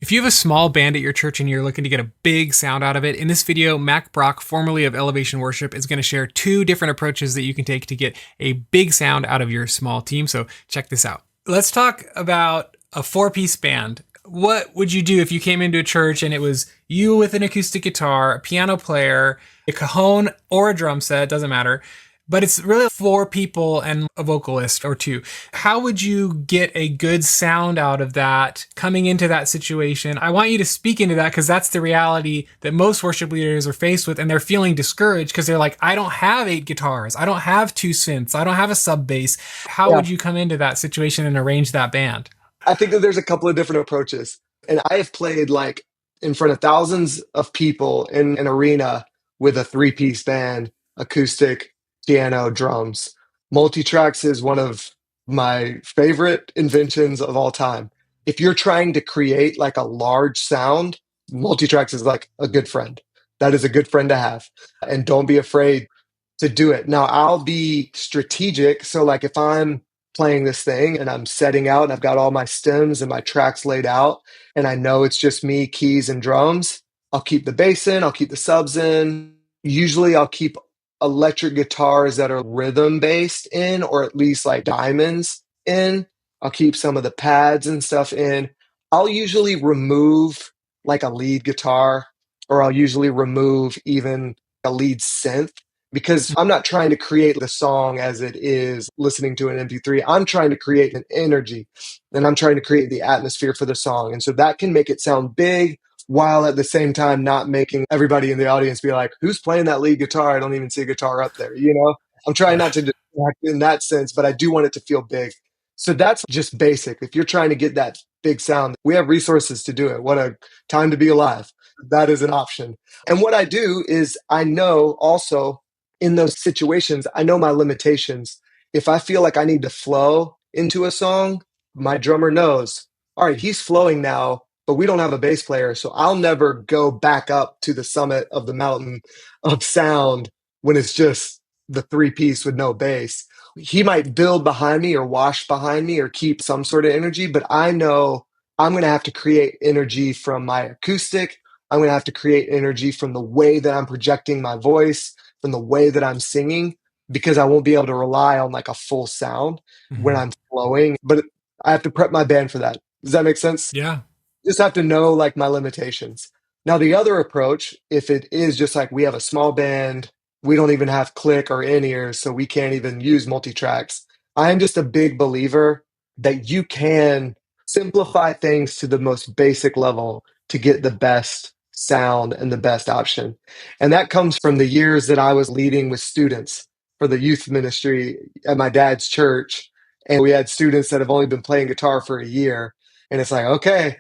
If you have a small band at your church and you're looking to get a big sound out of it, in this video, Mack Brock, formerly of Elevation Worship, is going to share 2 different approaches that you can take to get a big sound out of your small team. So check this out. Let's talk about a 4-piece band. What would you do if you came into a church and it was you with an acoustic guitar, a piano player, a cajon, or a drum set, doesn't matter, but it's really 4 people and a vocalist or 2. How would you get a good sound out of that coming into that situation? I want you to speak into that because that's the reality that most worship leaders are faced with, and they're feeling discouraged because they're like, I don't have 8 guitars. I don't have 2 synths. I don't have a sub bass. How would you come into that situation and arrange that band? I think that there's a couple of different approaches. And I have played like in front of thousands of people in an arena with a 3-piece band, acoustic, piano, drums. Multitracks is one of my favorite inventions of all time. If you're trying to create like a large sound, multitracks is like a good friend. That is a good friend to have. And don't be afraid to do it. Now, I'll be strategic. So like if I'm playing this thing and I'm setting out and I've got all my stems and my tracks laid out and I know it's just me, keys and drums, I'll keep the bass in, I'll keep the subs in. Usually I'll keep electric guitars that are rhythm based in, or at least like diamonds in. I'll keep some of the pads and stuff in. I'll usually remove like a lead guitar, or I'll usually remove even a lead synth, because I'm not trying to create the song as it is listening to an MP3. I'm trying to create an energy and I'm trying to create the atmosphere for the song. And so that can make it sound big while at the same time not making everybody in the audience be like, who's playing that lead guitar? I don't even see a guitar up there. I'm trying not to distract in that sense, but I do want it to feel big. So that's just basic. If you're trying to get that big sound, we have resources to do it. What a time to be alive. That is an option. And what I do is I know also in those situations, I know my limitations. If I feel like I need to flow into a song, my drummer knows, all right, he's flowing now, but we don't have a bass player. So I'll never go back up to the summit of the mountain of sound when it's just the 3-piece with no bass. He might build behind me or wash behind me or keep some sort of energy, but I know I'm going to have to create energy from my acoustic. I'm going to have to create energy from the way that I'm projecting my voice, from the way that I'm singing, because I won't be able to rely on like a full sound when I'm flowing. But I have to prep my band for that. Does that make sense? Yeah. Just have to know like my limitations. Now, the other approach, if it is just like we have a small band, we don't even have click or in-ears, so we can't even use multitracks. I'm just a big believer that you can simplify things to the most basic level to get the best sound and the best option. And that comes from the years that I was leading with students for the youth ministry at my dad's church. And we had students that have only been playing guitar for a year. And it's like, okay,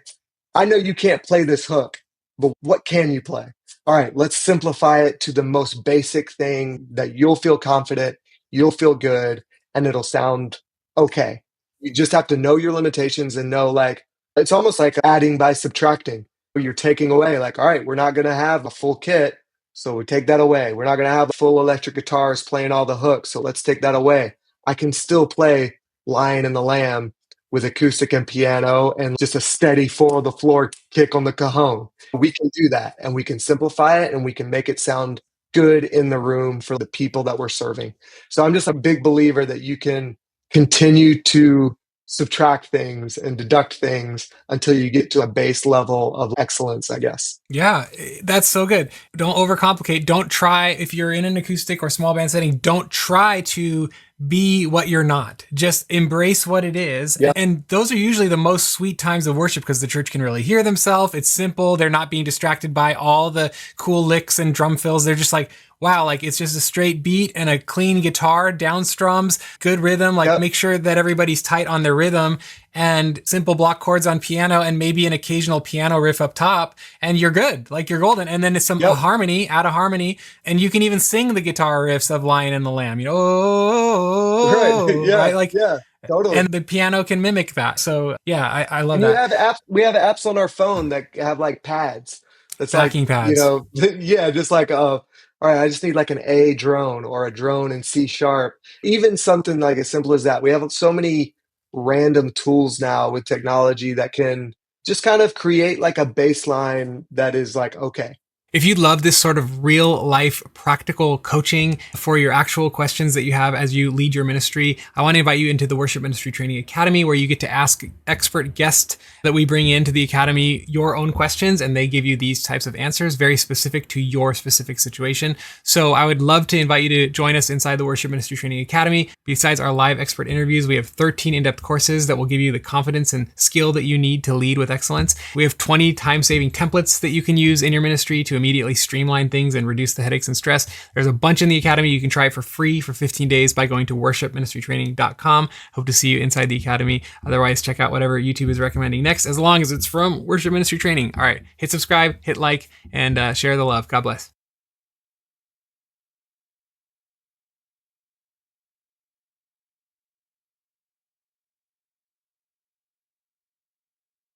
I know you can't play this hook, but what can you play? All right, let's simplify it to the most basic thing that you'll feel confident, you'll feel good, and it'll sound okay. You just have to know your limitations and know, like, it's almost like adding by subtracting. You're taking away, like, all right, we're not going to have a full kit, so we take that away. We're not going to have full electric guitars playing all the hooks, so let's take that away. I can still play Lion and the Lamb with acoustic and piano and just a steady 4-on-the-floor kick on the cajon. We can do that, and we can simplify it, and we can make it sound good in the room for the people that we're serving. So I'm just a big believer that you can continue to subtract things and deduct things until you get to a base level of excellence, I guess. Yeah, that's so good. Don't overcomplicate. Don't try, if you're in an acoustic or small band setting, don't try to be what you're not. Just embrace what it is. Yeah. And those are usually the most sweet times of worship because the church can really hear themselves. It's simple. They're not being distracted by all the cool licks and drum fills. They're just like, wow, like it's just a straight beat and a clean guitar, down strums, good rhythm. Like make sure that everybody's tight on their rhythm and simple block chords on piano and maybe an occasional piano riff up top. And you're good. Like you're golden. And then it's some harmony, add a harmony. And you can even sing the guitar riffs of Lion and the Lamb, totally. And the piano can mimic that. So yeah, I love that. We have apps on our phone that have like pads. That's backing pads. Just like all right, I just need like an A drone or a drone in C sharp. Even something like as simple as that. We have so many random tools now with technology that can just kind of create like a baseline that is like, okay. If you love this sort of real life practical coaching for your actual questions that you have as you lead your ministry, I want to invite you into the Worship Ministry Training Academy, where you get to ask expert guests that we bring into the academy your own questions, and they give you these types of answers very specific to your specific situation. So I would love to invite you to join us inside the Worship Ministry Training Academy. Besides our live expert interviews, we have 13 in-depth courses that will give you the confidence and skill that you need to lead with excellence. We have 20 time-saving templates that you can use in your ministry to immediately streamline things and reduce the headaches and stress. There's a bunch in the academy. You can try it for free for 15 days by going to worshipministrytraining.com. Hope to see you inside the academy. Otherwise, check out whatever YouTube is recommending next, as long as it's from Worship Ministry Training. All right, hit subscribe, hit like, and share the love. God bless.